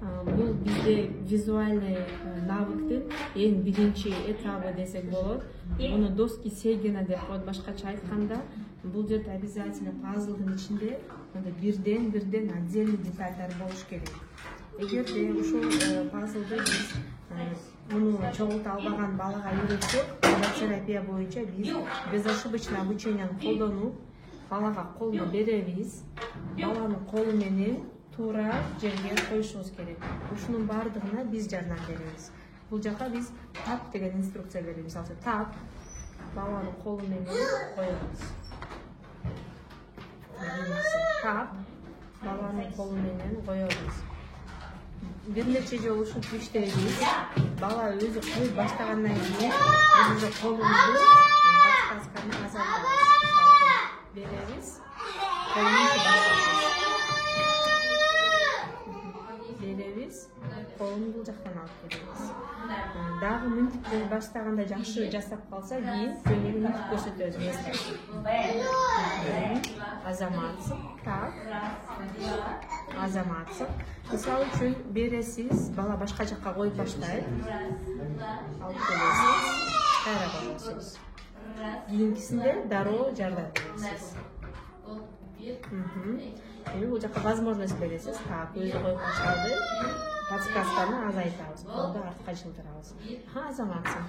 Бул бизде визуальный навыктын эң биринчи этабы десек болот. Муну доски сегена деп коет. Башкача айтканда, бул жерде обязательно пазлдын ичинде бирден отдельный детальдар болуш керек. Эгерде ушул пазлды биз муну чогулта албаган балага үйрөтсөк, терапия боюнча биз безошибочный обученияны колдонуп, балага колуна беребиз. Баланын колу менен туура жерге коюшубуз керек. Ушунун бардыгына биз жардам беребиз. Бул жака биз тап деген инструкция беребиз. Мисалы тап баланын колу менен коебуз. Тап баланын колу менен коебуз. Бир нече жолу ушинтип иштейбиз. Бала өзү коюп баштагандан кийин биз колубузду подсказканы азайтабыз. Беребиз. Колун бул жактан алып келебиз. Дагы мынтип баштаганда жакшы жасап калса, кийин көйнөгү мынтип көрсөтөбүз. Азаматсың, так. Азаматсың. Мисалы үчүн бересиз, бала башка жакка коюп баштайт. Алып келесиз, кайра коесуз. Кийинкисинде дароо жардам бересиз. Бул жака возможность бересиз. Так, өзү коюп баштады. Подсказканы азайтабыз. Колду артка жылдырабыз. Азаматсың.